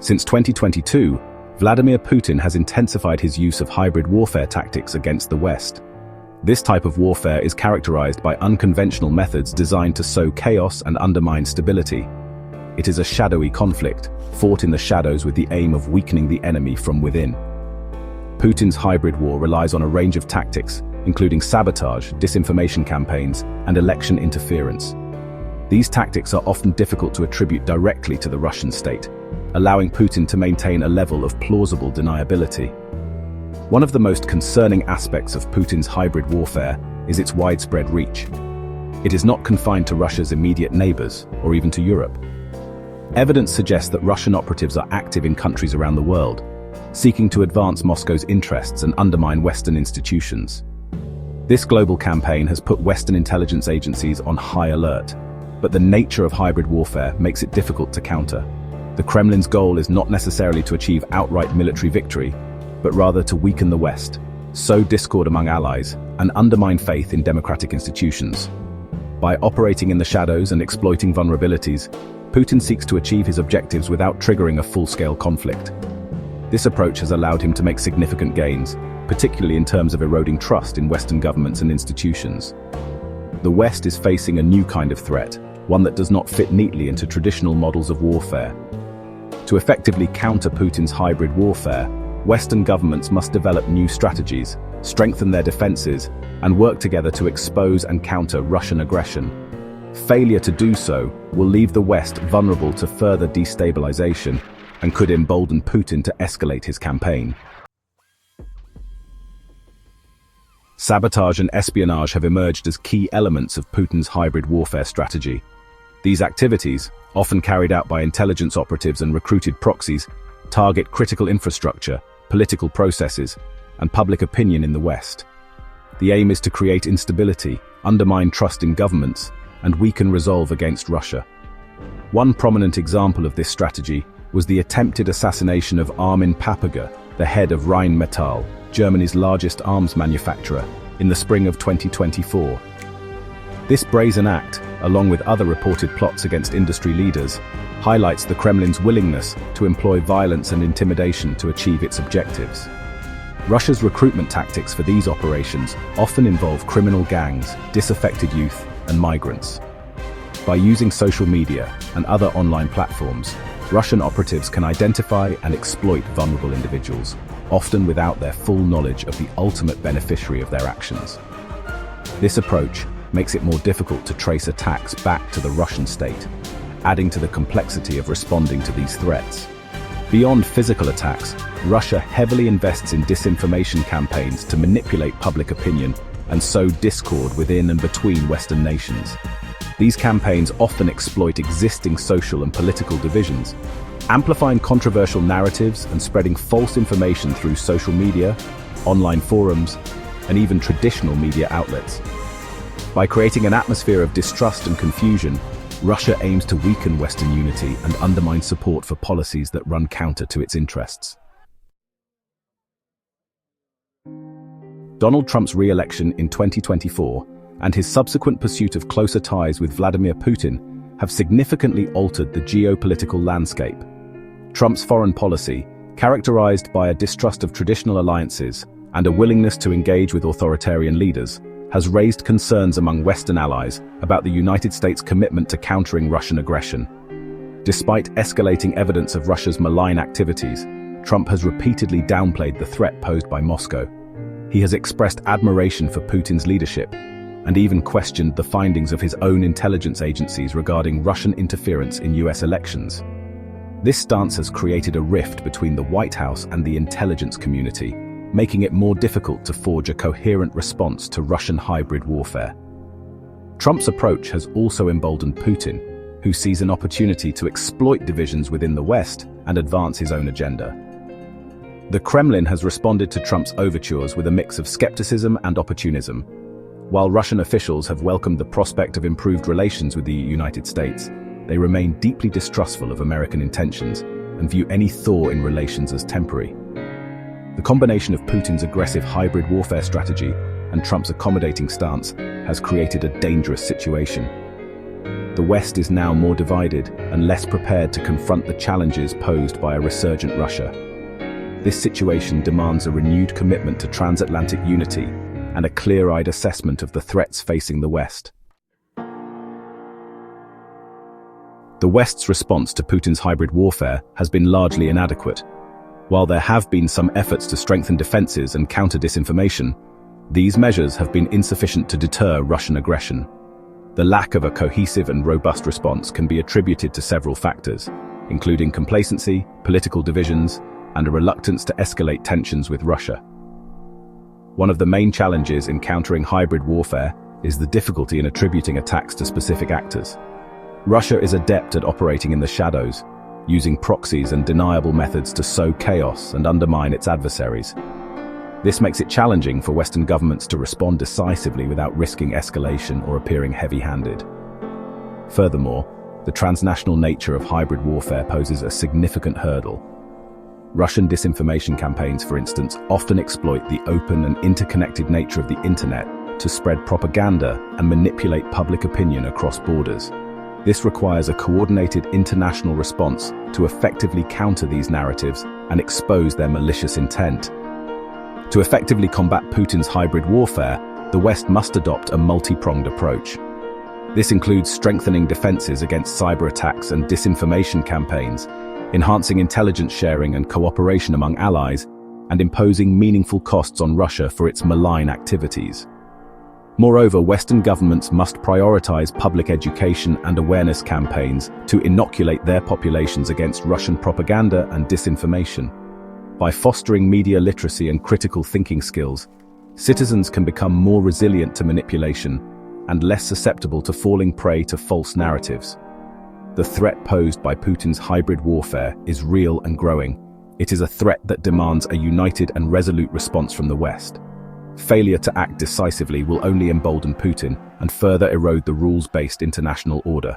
Since 2022, Vladimir Putin has intensified his use of hybrid warfare tactics against the West. This type of warfare is characterized by unconventional methods designed to sow chaos and undermine stability. It is a shadowy conflict, fought in the shadows with the aim of weakening the enemy from within. Putin's hybrid war relies on a range of tactics, including sabotage, disinformation campaigns, and election interference. These tactics are often difficult to attribute directly to the Russian state, allowing Putin to maintain a level of plausible deniability. One of the most concerning aspects of Putin's hybrid warfare is its widespread reach. It is not confined to Russia's immediate neighbors, or even to Europe. Evidence suggests that Russian operatives are active in countries around the world, seeking to advance Moscow's interests and undermine Western institutions. This global campaign has put Western intelligence agencies on high alert, but the nature of hybrid warfare makes it difficult to counter. The Kremlin's goal is not necessarily to achieve outright military victory, but rather to weaken the West, sow discord among allies, and undermine faith in democratic institutions. By operating in the shadows and exploiting vulnerabilities, Putin seeks to achieve his objectives without triggering a full-scale conflict. This approach has allowed him to make significant gains, particularly in terms of eroding trust in Western governments and institutions. The West is facing a new kind of threat, one that does not fit neatly into traditional models of warfare. To effectively counter Putin's hybrid warfare, Western governments must develop new strategies, strengthen their defenses, and work together to expose and counter Russian aggression. Failure to do so will leave the West vulnerable to further destabilization and could embolden Putin to escalate his campaign. Sabotage and espionage have emerged as key elements of Putin's hybrid warfare strategy. These activities, often carried out by intelligence operatives and recruited proxies, target critical infrastructure, political processes, and public opinion in the West. The aim is to create instability, undermine trust in governments, and weaken resolve against Russia. One prominent example of this strategy was the attempted assassination of Armin Paperger, the head of Rheinmetall, Germany's largest arms manufacturer, in the spring of 2024. This brazen act, along with other reported plots against industry leaders, highlights the Kremlin's willingness to employ violence and intimidation to achieve its objectives. Russia's recruitment tactics for these operations often involve criminal gangs, disaffected youth, and migrants. By using social media and other online platforms, Russian operatives can identify and exploit vulnerable individuals, often without their full knowledge of the ultimate beneficiary of their actions. This approach makes it more difficult to trace attacks back to the Russian state, adding to the complexity of responding to these threats. Beyond physical attacks, Russia heavily invests in disinformation campaigns to manipulate public opinion and sow discord within and between Western nations. These campaigns often exploit existing social and political divisions, amplifying controversial narratives and spreading false information through social media, online forums, and even traditional media outlets. By creating an atmosphere of distrust and confusion, Russia aims to weaken Western unity and undermine support for policies that run counter to its interests. Donald Trump's re-election in 2024 and his subsequent pursuit of closer ties with Vladimir Putin have significantly altered the geopolitical landscape. Trump's foreign policy, characterized by a distrust of traditional alliances and a willingness to engage with authoritarian leaders, has raised concerns among Western allies about the United States' commitment to countering Russian aggression. Despite escalating evidence of Russia's malign activities, Trump has repeatedly downplayed the threat posed by Moscow. He has expressed admiration for Putin's leadership and even questioned the findings of his own intelligence agencies regarding Russian interference in US elections. This stance has created a rift between the White House and the intelligence community, making it more difficult to forge a coherent response to Russian hybrid warfare. Trump's approach has also emboldened Putin, who sees an opportunity to exploit divisions within the West and advance his own agenda. The Kremlin has responded to Trump's overtures with a mix of skepticism and opportunism. While Russian officials have welcomed the prospect of improved relations with the United States, they remain deeply distrustful of American intentions and view any thaw in relations as temporary. The combination of Putin's aggressive hybrid warfare strategy and Trump's accommodating stance has created a dangerous situation. the West is now more divided and less prepared to confront the challenges posed by a resurgent Russia. This situation demands a renewed commitment to transatlantic unity and a clear-eyed assessment of the threats facing the West. The West's response to Putin's hybrid warfare has been largely inadequate. While there have been some efforts to strengthen defenses and counter disinformation, these measures have been insufficient to deter Russian aggression. The lack of a cohesive and robust response can be attributed to several factors, including complacency, political divisions, and a reluctance to escalate tensions with Russia. One of the main challenges in countering hybrid warfare is the difficulty in attributing attacks to specific actors. Russia is adept at operating in the shadows, using proxies and deniable methods to sow chaos and undermine its adversaries. This makes it challenging for Western governments to respond decisively without risking escalation or appearing heavy-handed. Furthermore, the transnational nature of hybrid warfare poses a significant hurdle. Russian disinformation campaigns, for instance, often exploit the open and interconnected nature of the internet to spread propaganda and manipulate public opinion across borders. This requires a coordinated international response to effectively counter these narratives and expose their malicious intent. To effectively combat Putin's hybrid warfare, the West must adopt a multi-pronged approach. This includes strengthening defenses against cyber attacks and disinformation campaigns, enhancing intelligence sharing and cooperation among allies, and imposing meaningful costs on Russia for its malign activities. Moreover, Western governments must prioritize public education and awareness campaigns to inoculate their populations against Russian propaganda and disinformation. By fostering media literacy and critical thinking skills, citizens can become more resilient to manipulation and less susceptible to falling prey to false narratives. The threat posed by Putin's hybrid warfare is real and growing. It is a threat that demands a united and resolute response from the West. Failure to act decisively will only embolden Putin and further erode the rules-based international order.